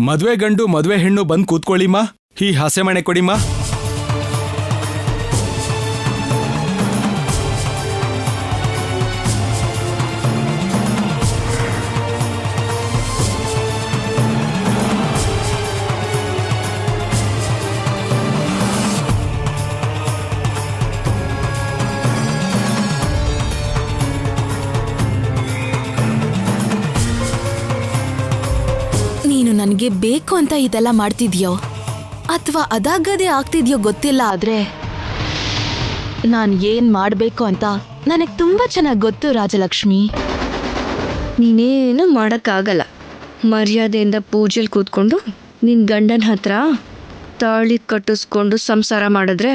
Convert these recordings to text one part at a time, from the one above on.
ಮದ್ವೆ ಗಂಡು ಮದ್ವೆ ಹೆಣ್ಣು ಬಂದ್ ಕೂತ್ಕೊಳ್ಳಿಮ್ಮ. ಈ ಹಸೆಮಣೆ ಕೊಡಿಮ್ಮ. ನೀನು ನನಗೆ ಬೇಕು ಅಂತ ಇದೆಲ್ಲ ಮಾಡ್ತಿದ್ಯೋ ಅಥವಾ ಅದಾಗದೇ ಆಗ್ತಿದ್ಯೋ ಗೊತ್ತಿಲ್ಲ, ಆದ್ರೆ ನಾನು ಏನ್ ಮಾಡ್ಬೇಕು ಅಂತ ನನಗೆ ತುಂಬಾ ಚೆನ್ನಾಗಿ ಗೊತ್ತು ರಾಜಲಕ್ಷ್ಮಿ. ನೀನೇನು ಮಾಡೋಕ್ಕಾಗಲ್ಲ. ಮರ್ಯಾದೆಯಿಂದ ಪೂಜೆಲಿ ಕೂತ್ಕೊಂಡು ನಿನ್ನ ಗಂಡನ ಹತ್ರ ತಾಳಿ ಕಟ್ಟಿಸ್ಕೊಂಡು ಸಂಸಾರ ಮಾಡಿದ್ರೆ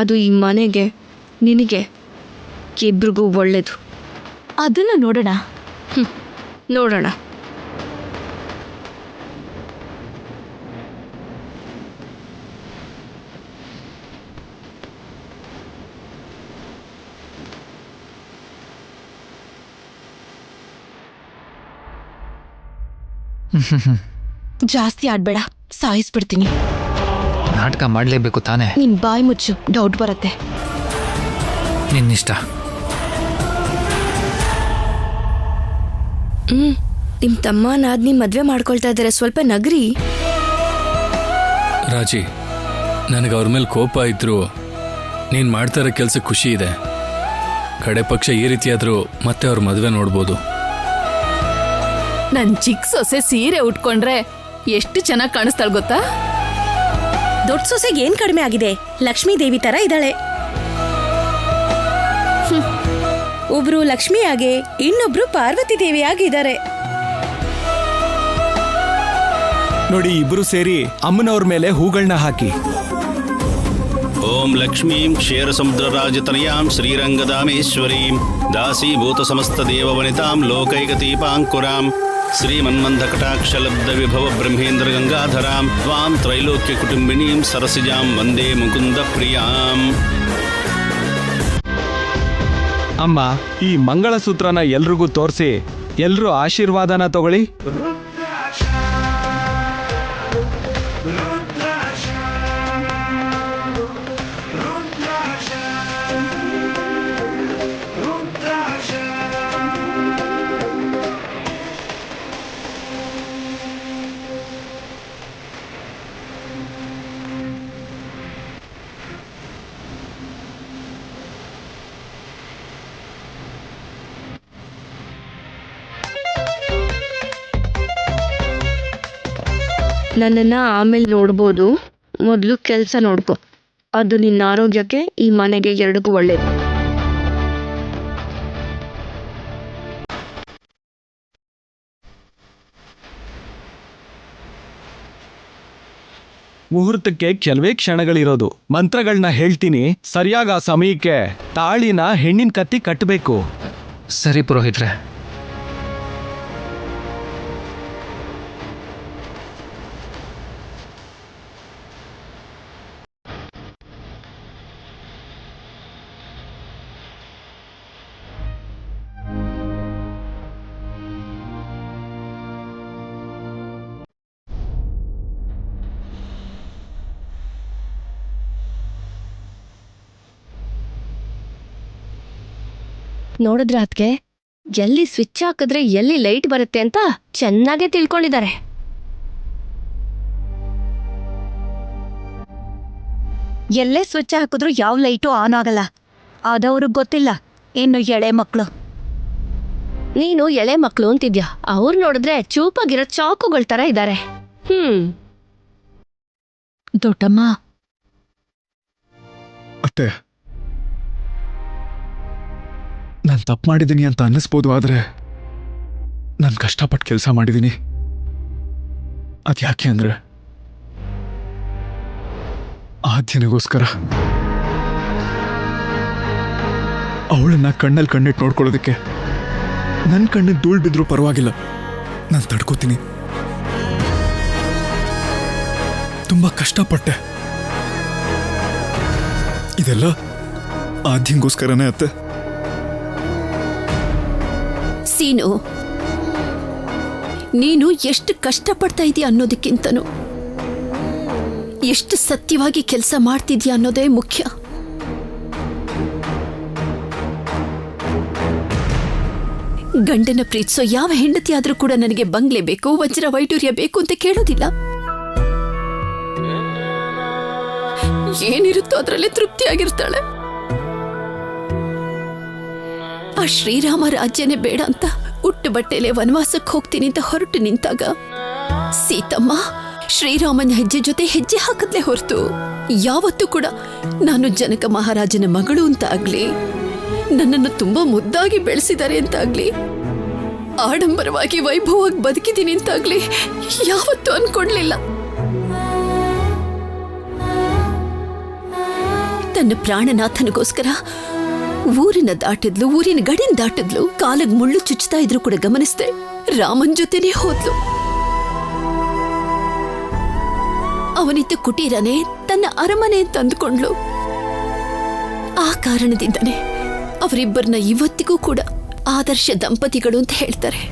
ಅದು ಈ ಮನೆಗೆ, ನಿನಗೆ, ಇಬ್ರಿಗೂ ಒಳ್ಳೇದು. ಅದನ್ನು ನೋಡೋಣ. ನೋಡೋಣ. ಜಾಸ್ತಿ ಆಡ್ಬೇಡ, ಸಾಯಿಸ್ಬಿಡ್ತೀನಿ. ನಾಟಕ ಮಾಡಲೇಬೇಕು ತಾನೇ? ನಿನ್ ಬಾಯಿ ಮುಚ್ಚು, ಡೌಟ್ ಬರುತ್ತೆ. ನಿನ್ನಿಷ್ಟ. ನಿಮ್ಮ ತಮ್ಮ ನಾದ್ನಿ ಮದುವೆ ಮಾಡ್ಕೊಳ್ತಾ ಇದ್ದಾರೆ, ಸ್ವಲ್ಪ ನಗರಿ. ರಾಜಿ, ನನಗೆ ಅವ್ರ ಮೇಲೆ ಕೋಪ ಇದ್ರು ನೀನು ಮಾಡ್ತಾ ಇರೋ ಕೆಲಸ ಖುಷಿ ಇದೆ. ಕಡೆ ಪಕ್ಷ ಈ ರೀತಿಯಾದರೂ ಮತ್ತೆ ಅವ್ರ ಮದುವೆ ನೋಡ್ಬೋದು. ನನ್ ಚಿಕ್ಕ ಸೊಸೆ ಸೀರೆ ಉಟ್ಕೊಂಡ್ರೆ ಎಷ್ಟು ಚೆನ್ನಾಗಿ ಕಾಣಿಸ್ತಾಳ ಗೊತ್ತಾ? ದೊಡ್ಡ ಸೊಸೆಗೆ ಏನ್ ಕಡಿಮೆ ಆಗಿದೆ? ಲಕ್ಷ್ಮೀ ದೇವಿ ತರ ಇದ್ದಾಳೆ. ಒಬ್ರು ಲಕ್ಷ್ಮಿಯಾಗೆ, ಇನ್ನೊಬ್ರು ಪಾರ್ವತಿ ದೇವಿಯಾಗಿದ್ದಾರೆ. ನೋಡಿ, ಇಬ್ರು ಸೇರಿ ಅಮ್ಮನವ್ರ ಮೇಲೆ ಹೂಗಳನ್ನ ಹಾಕಿ. ಓಂ ಲಕ್ಷ್ಮೀಂ ಕ್ಷೇರ ಸಮುದ್ರರಾಜತನಯಾಂ ಶ್ರೀರಂಗದಾಮೇಶ್ವರೀಂ ದಾಸೀಭೂತ ಸಮಸ್ತ ದೇವವನಿತಾಂ ಲೋಕೈಕದೀಪಾಂಕುರಾಂ ಶ್ರೀಮನ್ಮಂದಕಟಾಕ್ಷಲಬ್ಧ ವಿಭವ ಬ್ರಹ್ಮೇಂದ್ರ ಗಂಗಾಧರಾಂ ತ್ವಾಂ ತ್ರೈಲೋಕ್ಯ ಕುಟುಂಬಿನೀಂ ಸರಸಿಜಾಂ ವಂದೇ ಮುಕುಂದ ಪ್ರಿಯಾಂ. ಅಮ್ಮ, ಈ ಮಂಗಳಸೂತ್ರನ ಎಲ್ರಿಗೂ ತೋರಿಸಿ ಎಲ್ರೂ ಆಶೀರ್ವಾದನ ತಗೊಳ್ಳಿ. ನನ್ನನ್ನು ಆಮೇಲೆ ನೋಡ್ಬೋದು, ಮೊದಲು ಕೆಲಸ ನೋಡ್ಕೊ. ಅದು ನಿನ್ನ ಆರೋಗ್ಯಕ್ಕೆ, ಈ ಮನೆಗೆ, ಎರಡಕ್ಕೂ ಒಳ್ಳೇದು. ಮುಹೂರ್ತಕ್ಕೆ ಕೆಲವೇ ಕ್ಷಣಗಳಿರೋದು. ಮಂತ್ರಗಳನ್ನ ಹೇಳ್ತೀನಿ, ಸರಿಯಾಗಿ ಆ ಸಮಯಕ್ಕೆ ತಾಳಿನ ಹೆಣ್ಣಿನ ಕತ್ತಿ ಕಟ್ಟಬೇಕು. ಸರಿ ಪುರೋಹಿತ್ರೆ. ನೋಡಿದ್ರ ಅದ್ಕೆ ಎಲ್ಲಿ ಸ್ವಿಚ್ ಹಾಕಿದ್ರೆ ಎಲ್ಲಿ ಲೈಟ್ ಬರುತ್ತೆ ಅಂತ ಚೆನ್ನಾಗೇ ತಿಳ್ಕೊಂಡಿದ್ದಾರೆ. ಎಲ್ಲೇ ಸ್ವಿಚ್ ಹಾಕಿದ್ರು ಯಾವ ಲೈಟು ಆನ್ ಆಗಲ್ಲ. ಅದವ್ರಿಗೆ ಗೊತ್ತಿಲ್ಲ, ಇನ್ನು ಎಳೆ ಮಕ್ಕಳು. ನೀನು ಎಳೆ ಮಕ್ಕಳು ಅಂತಿದ್ಯಾ, ಅವ್ರು ನೋಡಿದ್ರೆ ಚೂಪಾಗಿರೋ ಚಾಕುಗಳ ತರ ಇದ್ದಾರೆ. ದೊಡ್ಡಮ್ಮ, ಅತ್ತೆ, ನಾನು ತಪ್ಪು ಮಾಡಿದ್ದೀನಿ ಅಂತ ಅನ್ನಿಸ್ಬೋದು, ಆದರೆ ನಾನು ಕಷ್ಟಪಟ್ಟು ಕೆಲಸ ಮಾಡಿದ್ದೀನಿ. ಅದು ಯಾಕೆ ಅಂದರೆ ಆದ್ಯನಿಗೋಸ್ಕರ. ಅವಳನ್ನ ಕಣ್ಣಲ್ಲಿ ಕಣ್ಣಿಟ್ಟು ನೋಡ್ಕೊಳ್ಳೋದಕ್ಕೆ ನನ್ನ ಕಣ್ಣಿಗೆ ಧೂಳು ಬಿದ್ದರೂ ಪರವಾಗಿಲ್ಲ, ನಾನು ತಡ್ಕೋತೀನಿ. ತುಂಬ ಕಷ್ಟಪಟ್ಟೆ. ಇದೆಲ್ಲ ಆದ್ಯಂಗೋಸ್ಕರನೇ ಅತ್ತೆ. ಸೀನು, ನೀನು ಎಷ್ಟು ಕಷ್ಟಪಡ್ತಾ ಇದೀಯ ಅನ್ನೋದಕ್ಕಿಂತನೂ ಎಷ್ಟು ಸತ್ಯವಾಗಿ ಕೆಲಸ ಮಾಡ್ತಿದ್ಯಾ ಅನ್ನೋದೇ ಮುಖ್ಯ. ಗಂಡನ ಪ್ರೀತಿಸೋ ಯಾವ ಹೆಂಡತಿ ಆದ್ರೂ ಕೂಡ ನನಗೆ ಬಂಗ್ಲೆ ಬೇಕು, ವಜ್ರ ವೈಡೂರ್ಯ ಬೇಕು ಅಂತ ಕೇಳೋದಿಲ್ಲ. ಏನಿರುತ್ತೋ ಅದರಲ್ಲೇ ತೃಪ್ತಿಯಾಗಿರ್ತಾಳೆ. ಆ ಶ್ರೀರಾಮ ರಾಜ್ಯನೇ ಬೇಡ ಅಂತ ಉಟ್ಟು ಬಟ್ಟೆಲೆ ವನವಾಸಕ್ಕೆ ಹೋಗ್ತೀನಿ ಅಂತ ಹೊರಟು ನಿಂತಾಗ ಸೀತಮ್ಮ ಶ್ರೀರಾಮನ ಹೆಜ್ಜೆ ಜೊತೆ ಹೆಜ್ಜೆ ಹಾಕದ್ಲೇ ಹೊರತು ಯಾವತ್ತೂ ಕೂಡ ನಾನು ಜನಕ ಮಹಾರಾಜನ ಮಗಳು ಅಂತ ಆಗ್ಲಿ, ನನ್ನನ್ನು ತುಂಬಾ ಮುದ್ದಾಗಿ ಬೆಳೆಸಿದ್ದಾರೆ ಅಂತ ಆಗ್ಲಿ, ಆಡಂಬರವಾಗಿ ವೈಭವವಾಗಿ ಬದುಕಿದ್ದೀನಿ ಅಂತಾಗ್ಲಿ ಯಾವತ್ತೂ ಅನ್ಕೊಂಡ್ಲಿಲ್ಲ. ತನ್ನ ಪ್ರಾಣನಾಥನಿಗೋಸ್ಕರ ಊರಿನ ದಾಟಿದ್ಲು, ಊರಿನ ಗಡಿನ ದಾಟಿದ್ಲು. ಕಾಲಿಗೆ ಮುಳ್ಳು ಚುಚ್ಚುತ್ತಾ ಇದ್ರು ಕೂಡ ಗಮನಿಸ್ದೆ ರಾಮನ್ ಜೊತೆನೇ ಹೋದ್ಲು. ಅವನಿದ್ದ ಕುಟೀರನೇ ತನ್ನ ಅರಮನೆ ಅಂತ ಅಂದ್ಕೊಂಡ್ಲು. ಆ ಕಾರಣದಿಂದನೇ ಅವರಿಬ್ಬರನ್ನ ಇವತ್ತಿಗೂ ಕೂಡ ಆದರ್ಶ ದಂಪತಿಗಳು ಅಂತ ಹೇಳ್ತಾರೆ.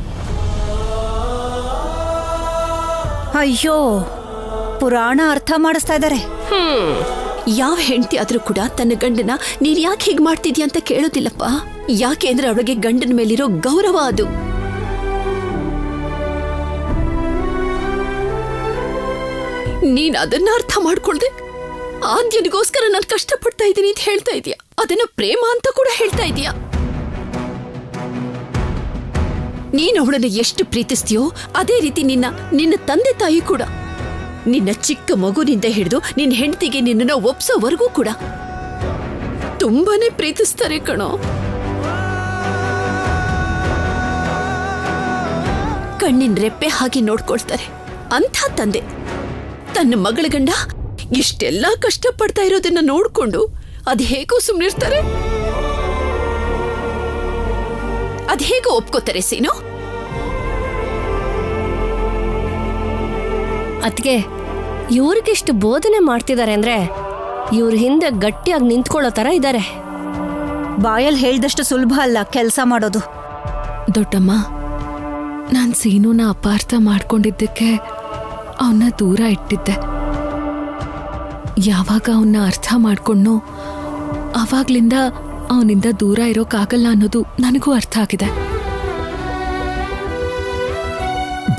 ಅಯ್ಯೋ, ಪುರಾಣ ಅರ್ಥ ಮಾಡಿಸ್ತಾ ಇದ್ದಾರೆ. ಯಾವ ಹೆಂಡತಿ ಆದ್ರೂ ಕೂಡ ತನ್ನ ಗಂಡನ ನೀನ್ ಯಾಕೆ ಹೀಗ್ ಮಾಡ್ತಿದ್ಯಾ ಅಂತ ಕೇಳೋದಿಲ್ಲಪ್ಪ. ಯಾಕೆ ಅಂದ್ರೆ ಅವಳಿಗೆ ಗಂಡನ ಮೇಲಿರೋ ಗೌರವ ಅದು. ನೀನ್ ಅದನ್ನ ಅರ್ಥ ಮಾಡ್ಕೊಳ್ದೆ ಆದ್ಯನಿಗೋಸ್ಕರ ನಾನು ಕಷ್ಟಪಡ್ತಾ ಇದ್ದೀನಿ ಅಂತ ಹೇಳ್ತಾ ಇದೀಯ. ಅದನ್ನ ಪ್ರೇಮ ಅಂತ ಕೂಡ ಹೇಳ್ತಾ ಇದೀಯ. ನೀನ್ ಅವಳನ್ನ ಎಷ್ಟು ಪ್ರೀತಿಸ್ತೀಯೋ ಅದೇ ರೀತಿ ನಿನ್ನ ತಂದೆ ತಾಯಿ ಕೂಡ ನಿನ್ನ ಚಿಕ್ಕ ಮಗುನಿಂದ ಹಿಡಿದು ನಿನ್ನ ಹೆಂಡತಿಗೆ ನಿನ್ನನ್ನು ಒಪ್ಸೋವರೆಗೂ ಕೂಡ ತುಂಬಾನೇ ಪ್ರೀತಿಸ್ತಾರೆ ಕಣೋ. ಕಣ್ಣಿನ ರೆಪ್ಪೆ ಹಾಗೆ ನೋಡ್ಕೊಳ್ತಾರೆ. ಅಂಥ ತಂದೆ ತನ್ನ ಮಗಳ ಗಂಡ ಇಷ್ಟೆಲ್ಲಾ ಕಷ್ಟಪಡ್ತಾ ಇರೋದನ್ನ ನೋಡ್ಕೊಂಡು ಅದ್ ಹೇಗೋ ಸುಮ್ನಿರ್ತಾರೆ? ಅದ್ ಹೇಗೋ ಒಪ್ಕೋತಾರೆ ಸೀನು? ಅದ್ಕೆ ಇವ್ರಿಗಿಷ್ಟು ಬೋಧನೆ ಮಾಡ್ತಿದ್ದಾರೆ ಅಂದ್ರೆ ಇವ್ರ ಹಿಂದೆ ಗಟ್ಟಿಯಾಗಿ ನಿಂತ್ಕೊಳ್ಳೋ ತರ ಇದ್ದಾರೆ. ಬಾಯಲ್ಲಿ ಹೇಳ್ದಷ್ಟು ಸುಲಭ ಅಲ್ಲ ಕೆಲಸ ಮಾಡೋದು. ದೊಡ್ಡಮ್ಮ, ನಾನ್ ಸೀನುನ ಅಪಾರ್ಥ ಮಾಡ್ಕೊಂಡಿದ್ದಕ್ಕೆ ಅವನ್ನ ದೂರ ಇಟ್ಟಿದ್ದೆ. ಯಾವಾಗ ಅವನ್ನ ಅರ್ಥ ಮಾಡ್ಕೊಂಡು ಅವಾಗ್ಲಿಂದ ಅವನಿಂದ ದೂರ ಇರೋಕ್ಕಾಗಲ್ಲ ಅನ್ನೋದು ನನಗೂ ಅರ್ಥ ಆಗಿದೆ.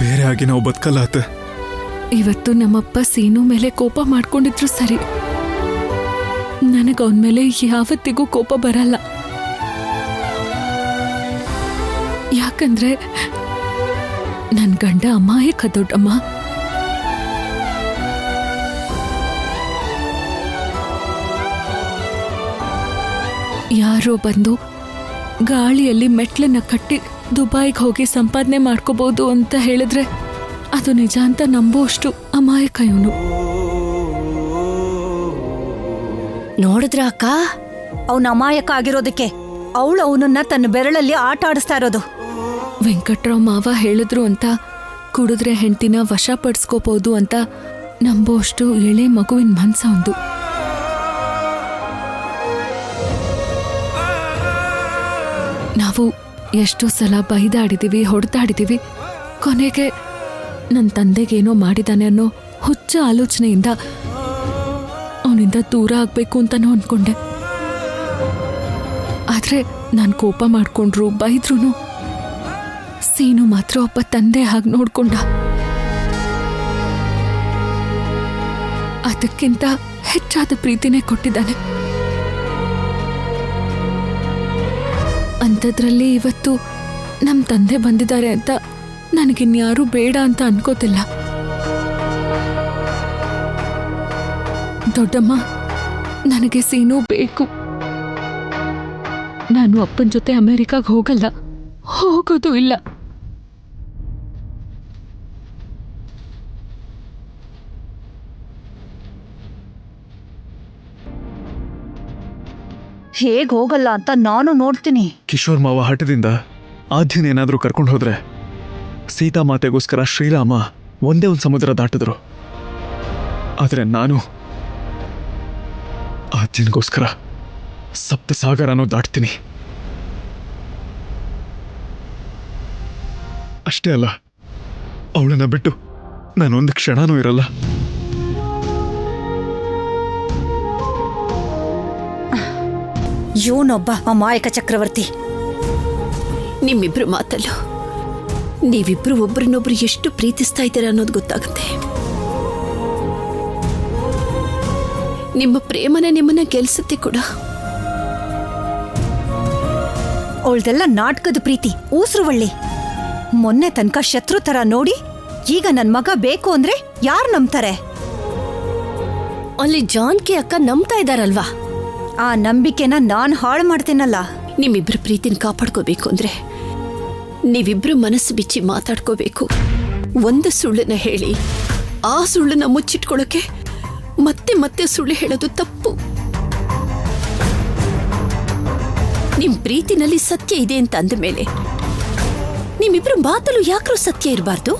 ಬೇರೆ ಆಗಿ ನಾವು ಬದುಕಲ್ಲ ಅತ್ತೆ. ಇವತ್ತು ನಮ್ಮಪ್ಪ ಸೀನು ಮೇಲೆ ಕೋಪ ಮಾಡ್ಕೊಂಡಿದ್ರು ಸರಿ, ನನಗ ಅವನ ಮೇಲೆ ಯಾವತ್ತಿಗೂ ಕೋಪ ಬರಲ್ಲ. ಯಾಕಂದ್ರೆ ನನ್ ಗಂಡ ಅಮಾಯಕ ದೊಡ್ಡಮ್ಮ. ಯಾರೋ ಬಂದು ಗಾಳಿಯಲ್ಲಿ ಮೆಟ್ಲನ್ನ ಕಟ್ಟಿ ದುಬೈಗೆ ಹೋಗಿ ಸಂಪಾದನೆ ಮಾಡ್ಕೋಬಹುದು ಅಂತ ಹೇಳಿದ್ರೆ ಅದು ನಿಜ ಅಂತ ನಂಬೋಷ್ಟು ಅಮಾಯಕ ಇವನು. ನೋಡಿದ್ರ ಅಕ್ಕ, ಅವನ ಅಮಾಯಕ ಆಗಿರೋದಕ್ಕೆ ಅವಳು ಅವನನ್ನ ತನ್ನ ಬೆರಳಲ್ಲಿ ಆಟ ಆಡಿಸ್ತಾ ಇರೋದು. ವೆಂಕಟ್ರಾವ್ ಮಾವ ಹೇಳಿದ್ರು ಅಂತ ಕುಡಿದ್ರೆ ಹೆಂಡತಿನ ವಶಪಡಿಸ್ಕೋಬಹುದು ಅಂತ ನಂಬೋಷ್ಟು ಎಳೆ ಮಗುವಿನ ಮನ್ಸ ಒಂದು. ನಾವು ಎಷ್ಟೋ ಸಲ ಬೈದಾಡಿದೀವಿ, ಹೊಡೆದಾಡಿದೀವಿ. ಕೊನೆಗೆ ನನ್ನ ತಂದೆಗೇನೋ ಮಾಡಿದಾನೆ ಅನ್ನೋ ಹುಚ್ಚ ಆಲೋಚನೆಯಿಂದ ಅವನಿಂದ ದೂರ ಆಗ್ಬೇಕು ಅಂತಾನೂ ಅನ್ಕೊಂಡೆ. ಆದ್ರೆ ನಾನು ಕೋಪ ಮಾಡ್ಕೊಂಡ್ರು, ಬೈದ್ರು ಸೀನು ಮಾತ್ರ ಒಬ್ಬ ತಂದೆ ಹಾಗೆ ನೋಡ್ಕೊಂಡ. ಅದಕ್ಕಿಂತ ಹೆಚ್ಚಾದ ಪ್ರೀತಿನೇ ಕೊಟ್ಟಿದ್ದಾನೆ. ಅಂಥದ್ರಲ್ಲಿ ಇವತ್ತು ನಮ್ಮ ತಂದೆ ಬಂದಿದ್ದಾರೆ ಅಂತ ನನಗಿನ್ಯಾರೂ ಬೇಡ ಅಂತ ಅನ್ಕೋತಿಲ್ಲ. ದೊಡ್ಡಮ್ಮ, ನನಗೆ ಸೀನು ಬೇಕು. ನಾನು ಅಪ್ಪನ ಜೊತೆ ಅಮೆರಿಕಾಗೆ ಹೋಗಲ್ಲ, ಹೋಗೋದು ಇಲ್ಲ. ಹೇಗ್ ಹೋಗಲ್ಲ ಅಂತ ನಾನು ನೋಡ್ತೀನಿ. ಕಿಶೋರ್ ಮಾವ ಹಠದಿಂದ ಆದ್ಯನೇನಾದ್ರೂ ಕರ್ಕೊಂಡು ಹೋದ್ರೆ ಸೀತಾ ಮಾತೆಗೋಸ್ಕರ ಶ್ರೀರಾಮ ಒಂದೇ ಒಂದು ಸಮುದ್ರ ದಾಟಿದ್ರು. ಆದರೆ ನಾನು ಆದ್ಯನಿಗೋಸ್ಕರ ಸಪ್ತ ಸಾಗರನೂ ದಾಟ್ತೀನಿ. ಅಷ್ಟೇ ಅಲ್ಲ, ಅವಳನ್ನ ಬಿಟ್ಟು ನಾನೊಂದು ಕ್ಷಣನೂ ಇರಲ್ಲ. ಇವನೊಬ್ಬ ಅಮಾಯಕ ಚಕ್ರವರ್ತಿ. ನಿಮ್ಮಿಬ್ರು ಮಾತಲ್ಲೂ ನೀವಿಬ್ರು ಒಬ್ರನ್ನೊಬ್ರು ಎಷ್ಟು ಪ್ರೀತಿಸ್ತಾ ಇದ್ದೀರ ಅನ್ನೋದು ಗೊತ್ತಾಗುತ್ತೆ. ನಿಮ್ಮ ಪ್ರೇಮನೆ ನಿಮ್ಮನ್ನ ಗೆಲ್ಸುತ್ತೆ ಕೂಡ. ಅವಳ್ದೆಲ್ಲ ನಾಟಕದ ಪ್ರೀತಿ, ಊಸ್ರುವಳ್ಳಿ. ಮೊನ್ನೆ ತನಕ ಶತ್ರು ತರ ನೋಡಿ ಈಗ ನನ್ ಮಗ ಬೇಕು ಅಂದ್ರೆ ಯಾರು ನಂಬ್ತಾರೆ? ಅಲ್ಲಿ ಜಾನ್ಕಿ ಅಕ್ಕ ನಂಬ್ತಾ ಇದ್ದಾರಲ್ವಾ? ಆ ನಂಬಿಕೆನ ನಾನ್ ಹಾಳು ಮಾಡ್ತೇನಲ್ಲ. ನಿಮ್ಮಿಬ್ರು ಪ್ರೀತಿನ ಕಾಪಾಡ್ಕೋಬೇಕು ಅಂದ್ರೆ ನೀವಿಬ್ರು ಮನಸ್ಸು ಬಿಚ್ಚಿ ಮಾತಾಡ್ಕೋಬೇಕು. ಒಂದು ಸುಳ್ಳನ್ನ ಹೇಳಿ ಆ ಸುಳ್ಳನ್ನ ಮುಚ್ಚಿಟ್ಕೊಳ್ಳೋಕೆ ಮತ್ತೆ ಮತ್ತೆ ಸುಳ್ಳು ಹೇಳೋದು ತಪ್ಪು. ನಿಮ್ ಪ್ರೀತಿನಲ್ಲಿ ಸತ್ಯ ಇದೆ ಅಂತ ಅಂದ ಮೇಲೆ ನಿಮ್ಮಿಬ್ರು ಮಾತಲ್ಲೂ ಯಾಕ್ರೂ ಸತ್ಯ ಇರಬಾರ್ದು?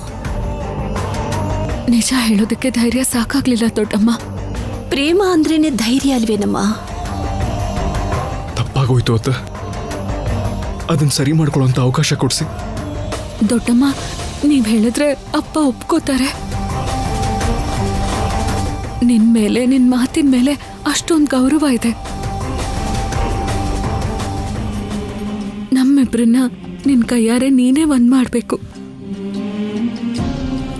ನಿಜ ಹೇಳೋದಕ್ಕೆ ಧೈರ್ಯ ಸಾಕಾಗ್ಲಿಲ್ಲ ದೊಡ್ಡಮ್ಮ. ಪ್ರೇಮ ಅಂದ್ರೇನೆ ಧೈರ್ಯ ಅಲ್ವೇನಮ್ಮ? ತಪ್ಪಾಗೋಯ್ತು ಅತ್ತ. ಅದನ್ನ ಸರಿ ಮಾಡ್ಕೊಳ್ಳೋಂತ ಅವಕಾಶ ಕೊಡ್ಸಿ. ದೊಡ್ಡಮ್ಮ, ನೀವ್ ಹೇಳಿದ್ರೆ ಅಪ್ಪ ಒಪ್ಕೋತಾರೆ. ನಿನ್ ಮೇಲೆ, ನಿನ್ ಮಾತಿನ ಮೇಲೆ ಅಷ್ಟೊಂದು ಗೌರವ ಇದೆ. ನಮ್ಮಿಬ್ರನ್ನ ನಿನ್ ಕೈಯಾರೆ ನೀನೇ ಒಂದ್ ಮಾಡ್ಬೇಕು.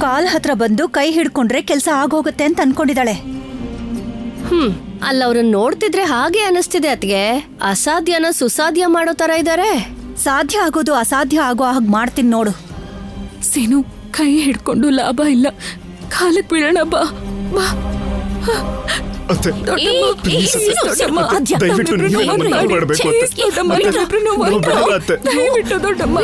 ಕಾಲ್ ಹತ್ರ ಬಂದು ಕೈ ಹಿಡ್ಕೊಂಡ್ರೆ ಕೆಲ್ಸ ಆಗೋಗುತ್ತೆ ಅಂತ ಅನ್ಕೊಂಡಿದ್ದಾಳೆ. ಅಲ್ಲ, ಅವ್ರನ್ನ ನೋಡ್ತಿದ್ರೆ ಹಾಗೆ ಅನಿಸ್ತಿದೆ ಅತ್ಗೆ. ಅಸಾಧ್ಯನ ಸುಸಾಧ್ಯ ಮಾಡೋ ತರ ಇದಾರೆ. ಸಾಧ್ಯ ಆಗೋದು ಅಸಾಧ್ಯ ಆಗೋ ಹಾಗೆ ಮಾಡ್ತೀನಿ ನೋಡು. ಸೀನು, ಕೈ ಹಿಡ್ಕೊಂಡು ಲಾಭ ಇಲ್ಲ, ಕಾಲಕ್ ಬೀಳೋಣ. ಬಾ ಬಾ. ಅತ್ತೆ, ದೊಡ್ಡಮ್ಮ, please ಅತ್ತೆ, ದೊಡ್ಡಮ್ಮ, ದಯವಿಟ್ಟು ನೀವು ನಮ್ಮನ್ನ ಕಾಲ್ ಮಾಡ್ಬೇಕು ಅತ್ತೆ. ದೊಡ್ಡಮ್ಮ, ಅತ್ತೆ, ಇಬ್ರನ್ನೂ ನಾವು ಒಂದು ಬಿಡಲ್ಲ ಅತ್ತೆ. ದಯವಿಟ್ಟು ದೊಡ್ಡಮ್ಮ.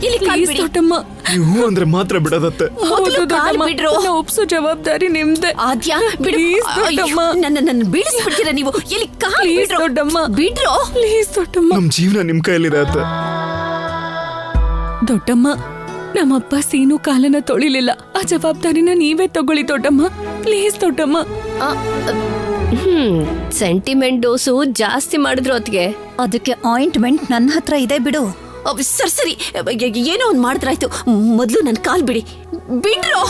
Please ದೊಡ್ಡಮ್ಮ. ನೀವು ಅಂದ್ರೆ ಮಾತ್ರ ಬಿಡದತ್ತೆ. ಹೌದು ದೊಡ್ಡಮ್ಮ, ಬಿಡ್ರು. ನನ್ನ ಒಪ್ಸೋ ಜವಾಬ್ದಾರಿ ನಿಮ್ದೆ. ಆದ್ಯಾ ಬಿಡು. Please ದೊಡ್ಡಮ್ಮ. ನನ್ನ ಬೀಳಿಸ್ಬಿಡ್ತೀರಾ ನೀವು? ಎಲ್ಲಿ ಕಾಲ್ Please ಬಿಡ್ರು. ದೊಡ್ಡಮ್ಮ. ಬಿಡ್ರು. Please ದೊಡ್ಡಮ್ಮ. ನಮ್ ಜೀವನ ನಿಮ್ ಕೈಯಲ್ಲಿದೆ ಅತ್ತೆ. ದೊಡ್ಡಮ್ಮ, ನಮ್ಮಪ್ಪ ಸೀನು ಕಾಲನ ತೊಳಿಲಿಲ್ಲ. ಆ ಜವಾಬ್ದಾರಿನ ನೀವೇ ತಗೊಳ್ಳಿ ದೊಡ್ಡಮ್ಮ. ಪ್ಲೀಸ್ ದೊಡ್ಡಮ್ಮ. ಸೆಂಟಿಮೆಂಟ್ ಡೋಸು ಜಾಸ್ತಿ ಮಾಡಿದ್ರು ಅತ್ಗೆ. ಅದಕ್ಕೆ ಆಯಿಂಟ್ಮೆಂಟ್ ನನ್ನ ಹತ್ರ ಇದೆ ಬಿಡು. ಸರಿ ಏನೋ ಒಂದ್ ಮಾಡಿದ್ರಾಯ್ತು. ಮೊದ್ಲು ನನ್ ಕಾಲ್ ಬಿಡಿ. ಬಿಡ್ರು.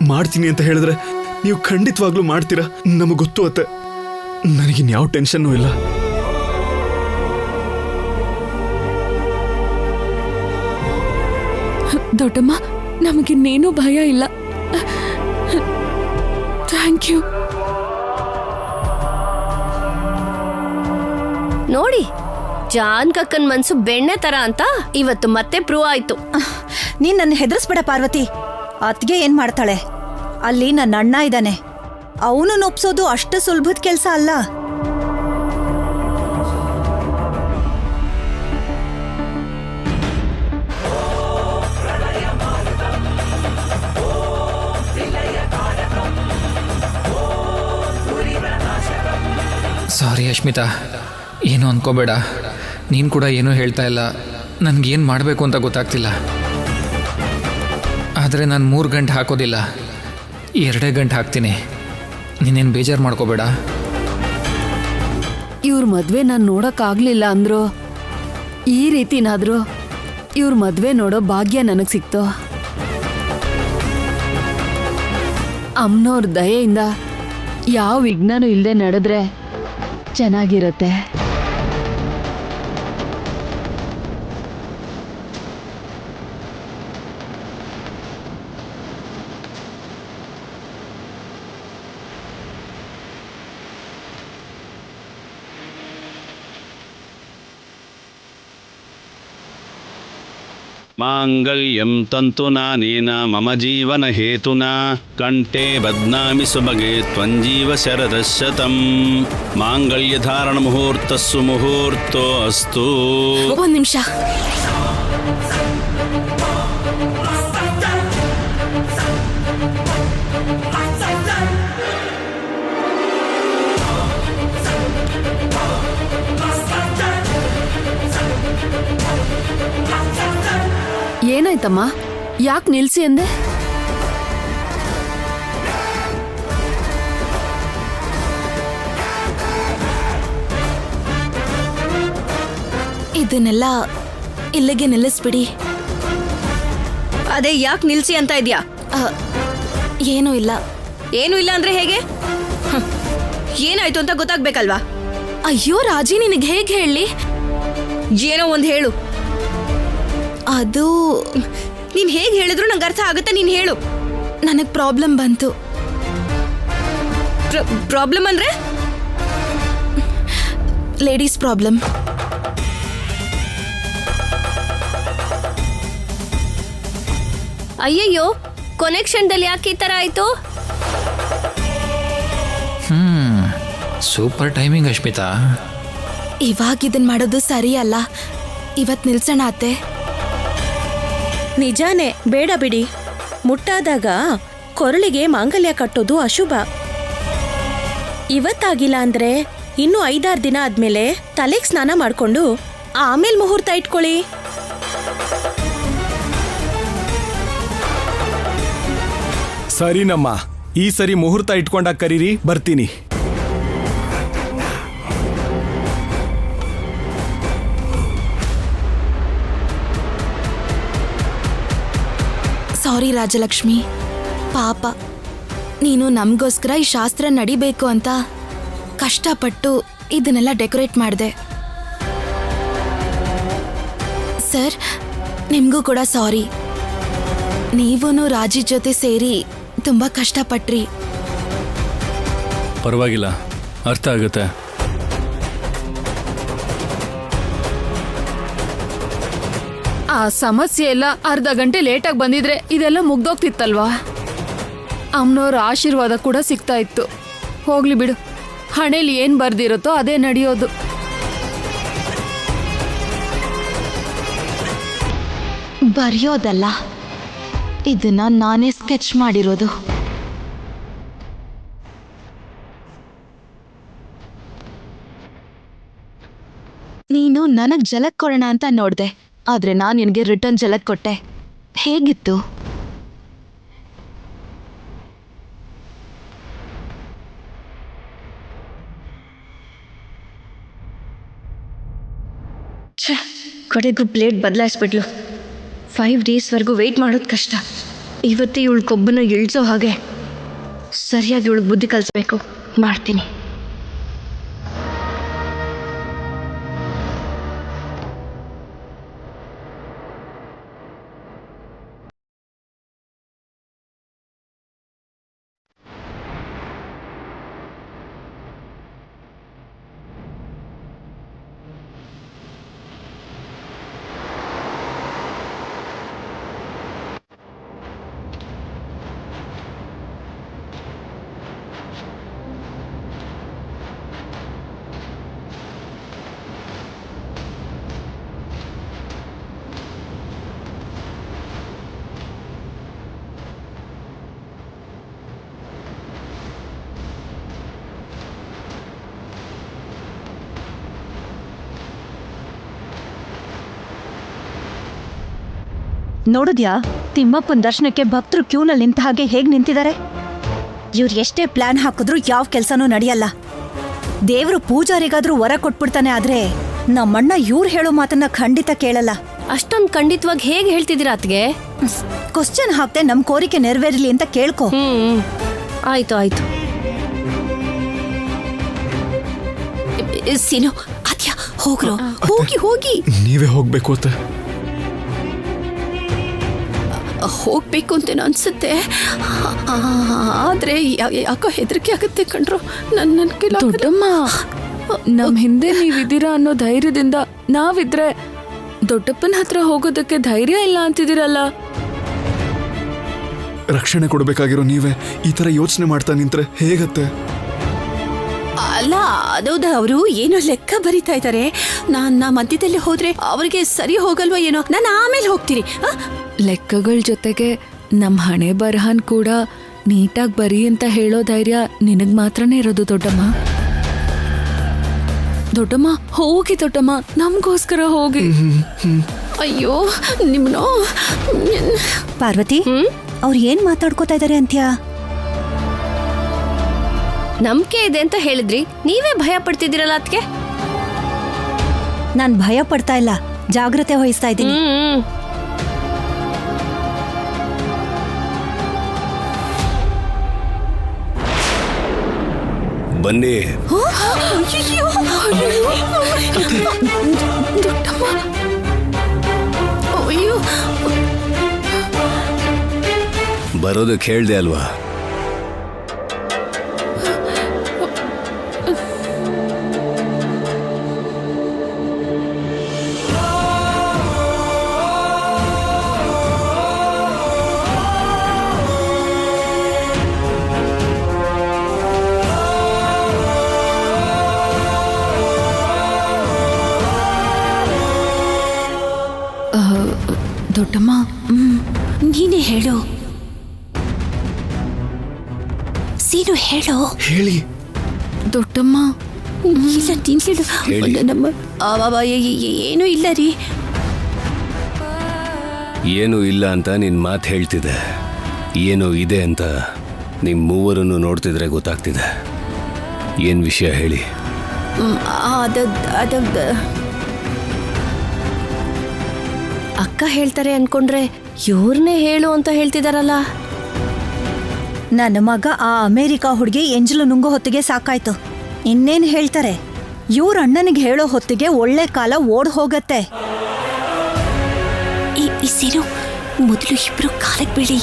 ಮಾಡ್ತೀನಿ ಅಂತ ಹೇಳಿದ್ರೆ ನೀವು ಖಂಡಿತವಾಗ್ಲೂ ಮಾಡ್ತೀರಾ, ನಮಗ್ ಗೊತ್ತು ಅತ್ತೆ. ನನಗಿನ್ಯಾವ ಟೆನ್ಷನ್ನೂ ಇಲ್ಲ. ದೊಡ್ಡಮ್ಮ, ನಮಗಿನ್ನೇನೂ ಭಯ ಇಲ್ಲ. Thank you. ನೋಡಿ, ಜಾನ್ ಕಕ್ಕನ್ ಮನ್ಸು ಬೆಣ್ಣೆ ತರ ಅಂತ ಇವತ್ತು ಮತ್ತೆ ಪ್ರೂವ್ ಆಯ್ತು. ನೀನ್ ನನ್ನ ಹೆದರ್ಸ್ಬೇಡ ಪಾರ್ವತಿ. ಅತ್ಗೆ ಏನ್ ಮಾಡ್ತಾಳೆ? ಅಲ್ಲಿ ನನ್ನ ಅಣ್ಣ ಇದ್ದಾನೆ. ಅವನು ಒಪ್ಸೋದು ಅಷ್ಟು ಸುಲಭದ ಕೆಲ್ಸ ಅಲ್ಲ. ಸಾರಿ ಅಶ್ಮಿತಾ, ಏನು ಅನ್ಕೋಬೇಡ. ನೀನು ಕೂಡ ಏನೂ ಹೇಳ್ತಾ ಇಲ್ಲ. ನನಗೇನು ಮಾಡಬೇಕು ಅಂತ ಗೊತ್ತಾಗ್ತಿಲ್ಲ. ಆದರೆ ನಾನು 3 ಗಂಟೆ ಹಾಕೋದಿಲ್ಲ, 2 ಗಂಟೆ ಹಾಕ್ತೀನಿ. ನೀನೇನು ಬೇಜಾರು ಮಾಡ್ಕೋಬೇಡ. ಇವ್ರ ಮದ್ವೆ ನಾನು ನೋಡೋಕ್ಕಾಗಲಿಲ್ಲ ಅಂದ್ರು, ಈ ರೀತಿನಾದರೂ ಇವ್ರ ಮದ್ವೆ ನೋಡೋ ಭಾಗ್ಯ ನನಗೆ ಸಿಕ್ತು. ಅಮ್ಮನವ್ರ ದಯೆಯಿಂದ ಯಾವ ವಿಘ್ನನೂ ಇಲ್ಲದೆ ನಡೆದ್ರೆ ಚೆನ್ನಾಗಿರುತ್ತೆ. ಮಾಂಗಲ್ಯಂ ತಂತುನಾನೇನ ಮಮ ಜೀವನ ಹೇತುನಾ ಕಂಠೆ ಬಧ್ನಾಮಿ ಸುಭಗೆ ತ್ವಂಜೀವ ಶರದಶತಂ ಮಾಂಗಲ್ಯ ಧಾರಣ ಮುಹೂರ್ತಸ್ಸು ಮುಹೂರ್ತೋ ಅಸ್ತು. ಒಂದ್ ನಿಮಿಷ. ಏನಾಯ್ತಮ್ಮ? ಯಾಕೆ ನಿಲ್ಸಿ ಅಂದೆ? ಇದನ್ನೆಲ್ಲ ಇಲ್ಲಿಗೆ ನಿಲ್ಲಿಸ್ಬಿಡಿ. ಅದೇ ಯಾಕೆ ನಿಲ್ಸಿ ಅಂತ ಇದ್ಯಾ? ಏನೂ ಇಲ್ಲ. ಏನು ಇಲ್ಲ ಅಂದ್ರೆ ಹೇಗೆ? ಏನಾಯ್ತು ಅಂತ ಗೊತ್ತಾಗ್ಬೇಕಲ್ವಾ? ಅಯ್ಯೋ ರಾಜಿ, ನಿನಗೆ ಹೇಗೆ ಹೇಳಿ? ಏನೋ ಒಂದು ಹೇಳು. ಅದು ನೀನ್ ಹೇಗೆ ಹೇಳಿದ್ರು ನಂಗೆ ಅರ್ಥ ಆಗುತ್ತೆ. ನೀನ್ ಹೇಳು. ನನಗೆ ಪ್ರಾಬ್ಲಮ್ ಬಂತು. ಪ್ರಾಬ್ಲಮ್ ಅಂದ್ರೆ? Ladies problem. ಅಯ್ಯಯ್ಯೋ, ಕೊನೆ ಕ್ಷಣದಲ್ಲಿ ಯಾಕೆ ಈ ತರ ಆಯ್ತು? Super timing Ashmita. ಇವಾಗ ಇದನ್ ಮಾಡೋದು ಸರಿ ಅಲ್ಲ. ಇವತ್ ನಿಲ್ಸೋಣ ಅತ್ತೆ. ನಿಜಾನೇ, ಬೇಡ ಬಿಡಿ. ಮುಟ್ಟಾದಾಗ ಕೊರಳಿಗೆ ಮಾಂಗಲ್ಯ ಕಟ್ಟೋದು ಅಶುಭ. ಇವತ್ತಾಗಿಲ್ಲ ಅಂದ್ರೆ ಇನ್ನು 5-6 ದಿನ ಆದ್ಮೇಲೆ ತಲೆಗೆ ಸ್ನಾನ ಮಾಡ್ಕೊಂಡು ಆಮೇಲೆ ಮುಹೂರ್ತ ಇಟ್ಕೊಳ್ಳಿ. ಸರಿನಮ್ಮ, ಈ ಸರಿ ಮುಹೂರ್ತ ಇಟ್ಕೊಂಡಾಗ ಕರೀರಿ, ಬರ್ತೀನಿ. ಸಾರಿ ರಾಜಲಕ್ಷ್ಮಿ, ಪಾಪ ನೀನು ನಮಗೋಸ್ಕರ ಈ ಶಾಸ್ತ್ರ ನಡಿಬೇಕು ಅಂತ ಕಷ್ಟಪಟ್ಟು ಇದನ್ನೆಲ್ಲ ಡೆಕೋರೇಟ್ ಮಾಡಿದೆ. ಸರ್, ನಿಮಗೂ ಕೂಡ ಸಾರಿ. ನೀವೂ ರಾಜಿ ಜೊತೆ ಸೇರಿ ತುಂಬ ಕಷ್ಟಪಟ್ರಿ. ಪರವಾಗಿಲ್ಲ, ಅರ್ಥ ಆಗುತ್ತೆ. ಆ ಸಮಸ್ಯೆ ಎಲ್ಲ ಅರ್ಧ ಗಂಟೆ ಲೇಟಾಗಿ ಬಂದಿದ್ರೆ ಇದೆಲ್ಲ ಮುಗ್ದೋಗ್ತಿತ್ತಲ್ವಾ? ಅಮ್ಮನವ್ರ ಆಶೀರ್ವಾದ ಕೂಡ ಸಿಗ್ತಾ ಇತ್ತು. ಹೋಗ್ಲಿ ಬಿಡು, ಹಣೆಯಲ್ಲಿ ಏನ್ ಬರ್ದಿರುತ್ತೋ ಅದೇ ನಡೆಯೋದು. ಬರೆಯೋದಲ್ಲ, ಇದನ್ನ ನಾನೇ ಸ್ಕೆಚ್ ಮಾಡಿರೋದು. ನೀನು ನನಗ್ ಜಲಕ್ ಕೊಡೋಣ ಅಂತ ನೋಡ್ದೆ, ಆದ್ರೆ ನಾನು ನಿನಗೆ ರಿಟರ್ನ್ ಜಲಕ್ ಕೊಟ್ಟೆ. ಹೇಗಿತ್ತು? ಕಡೆಗೂ ಪ್ಲೇಟ್ ಬದಲಾಯಿಸ್ಬಿಡ್ಲು. 5 ಡೇಸ್ವರೆಗೂ ವೆಯ್ಟ್ ಮಾಡೋದು ಕಷ್ಟ. ಇವತ್ತೇ ಇವಳು ಕೊಬ್ಬನ್ನು ಇಳಿಸೋ ಹಾಗೆ ಸರಿಯಾಗಿ ಇವಳಿಗೆ ಬುದ್ಧಿ ಕಲಿಸ್ಬೇಕು. ಮಾಡ್ತೀನಿ. ನೋಡಿದ್ಯಾ, ತಿಮ್ಮಪ್ಪನ ದರ್ಶನಕ್ಕೆ ಭಕ್ತರು ಕ್ಯೂನಲ್ಲಿ ನಿಂತ ಹಾಗೆ ಹೇಗೆ ನಿಂತಿದ್ದಾರೆ? ಇವ್ರು ಎಷ್ಟೇ ಪ್ಲಾನ್ ಹಾಕಿದ್ರು ಯಾವ ಕೆಲಸನೂ ನಡೆಯಲ್ಲ. ದೇವ್ರು ಪೂಜಾರಿಗಾದ್ರೂ ವರ ಕೊಟ್ಬಿಡ್ತಾನೆ, ಆದ್ರೆ ನಮ್ಮಣ್ಣ ಇವ್ರು ಹೇಳೋ ಮಾತನ್ನ ಖಂಡಿತ ಕೇಳಲ್ಲ. ಅಷ್ಟೊಂದು ಖಂಡಿತವಾಗಿ ಹೇಗೆ ಹೇಳ್ತಿದ್ದೀರಾ ಅತ್ಗೆ? ಕ್ವಶನ್ ಹಾಕ್ತೆ ನಮ್ ಕೋರಿಕೆ ನೆರವೇರ್ಲಿ ಅಂತ ಕೇಳ್ಕೊ. ಆಯ್ತು ಆಯ್ತು. ಸೀನು, ಅದ್ಯಾ ಹೋಗ್ರು, ಹೋಗಿ ಹೋಗಿ. ನೀವೇ ಹೋಗ್ಬೇಕು ಅಂತ ಹೋಗ್ಬೇಕು ಅಂತೇನೋ ಅನ್ಸುತ್ತೆ, ಆದ್ರೆ ಯಾಕೋ ಹೆದರಿಕೆ ಆಗುತ್ತೆ ಕಣ್ರು. ನನ್ನ ದೊಡ್ಡಮ್ಮ, ನಮ್ ಹಿಂದೆ ನೀವಿದ್ದೀರಾ ಅನ್ನೋ ಧೈರ್ಯದಿಂದ ನಾವಿದ್ರೆ ದೊಡ್ಡಪ್ಪನ ಹತ್ರ ಹೋಗೋದಕ್ಕೆ ಧೈರ್ಯ ಇಲ್ಲ ಅಂತಿದ್ದೀರಲ್ಲ. ರಕ್ಷಣೆ ಕೊಡಬೇಕಾಗಿರೋ ನೀವೇ ಈ ತರ ಯೋಚನೆ ಮಾಡ್ತಾ ನಿಂತ್ರೆ ಹೇಗತ್ತೆ? ಅಲ್ಲ, ಅದೌದ, ಅವರು ಏನೋ ಲೆಕ್ಕ ಬರಿತಾ ಇದ್ದಾರೆ. ನಾ ಮಧ್ಯದಲ್ಲಿ ಹೋದ್ರೆ ಅವ್ರಿಗೆ ಸರಿ ಹೋಗಲ್ವಾ ಏನೋ. ನಾನು ಆಮೇಲೆ ಹೋಗ್ತೀನಿ. ಲೆಕ್ಕಗಳ ಜೊತೆಗೆ ನಮ್ ಹಣೆ ಬರಹನ್ ಕೂಡ ನೀಟಾಗಿ ಬರಿ ಅಂತ ಹೇಳೋ ಧೈರ್ಯ ನಿನಗ್ ಮಾತ್ರನೇ ಇರೋದು ದೊಡ್ಡಮ್ಮ. ದೊಡ್ಡಮ್ಮ ಹೋಗಿ, ದೊಡ್ಡಮ್ಮ ನಮಗೋಸ್ಕರ ಹೋಗಿ. ಅಯ್ಯೋ ನಿಮ್ನೋ. ಪಾರ್ವತಿ, ಅವ್ರು ಏನ್ ಮಾತಾಡ್ಕೋತಾ ಇದಾರೆ ಅಂತ್ಯಾ? ನಂಬಿಕೆ ಇದೆ ಅಂತ ಹೇಳಿದ್ರಿ, ನೀವೇ ಭಯ ಪಡ್ತಿದ್ದೀರಲ್ಲ ಅತ್ಗೆ. ನಾನ್ ಭಯ ಪಡ್ತಾ ಇಲ್ಲ, ಜಾಗ್ರತೆ ವಹಿಸ್ತಾ ಇದ್ದೀನಿ. ಬನ್ನಿ. ಅಯ್ಯೋ, ಬರೋದಕ್ಕೆ ಹೇಳ್ದೆ ಅಲ್ವಾ? ದೊಡ್ಡಮ್ಮ, ನೀನೇ ಹೇಳು. ಸೀನು ಹೇಳು. ಹೇಳಿ. ದೊಡ್ಡಮ್ಮ, ಇಲ್ಲ ನೀನ್ ಹೇಳು. ಹೇಳಿ. ಏನೂ ಇಲ್ಲ ರೀ. ಏನೂ ಇಲ್ಲ ಅಂತ ನಿನ್ ಮಾತು ಹೇಳ್ತಿದೆ. ಏನೋ ಇದೆ ಅಂತ ನಿಮ್ ಮೂವರನ್ನು ನೋಡ್ತಿದ್ರೆ ಗೊತ್ತಾಗ್ತಿದೆ. ಏನ್ ವಿಷಯ ಹೇಳಿ. ಅಕ್ಕ ಹೇಳ್ತಾರೆ ಅನ್ಕೊಂಡ್ರೆ ಇವ್ರನ್ನೇ ಹೇಳು ಅಂತ ಹೇಳ್ತಿದಾರಲ್ಲ. ನನ್ನ ಮಗ ಆ ಅಮೇರಿಕಾ ಹುಡುಗಿ ಎಂಜಲು ನುಂಗೋ ಹೊತ್ತಿಗೆ ಸಾಕಾಯ್ತು. ಇನ್ನೇನ್ ಹೇಳ್ತಾರೆ? ಇವ್ರ ಅಣ್ಣನಿಗೆ ಹೇಳೋ ಹೊತ್ತಿಗೆ ಒಳ್ಳೆ ಕಾಲ ಓಡ್ ಹೋಗತ್ತೆ. ಈ ಸೀನು, ಮೊದಲು ಇಬ್ರು ಕಾಲಕ್ಕೆ ಬೀಳಿ.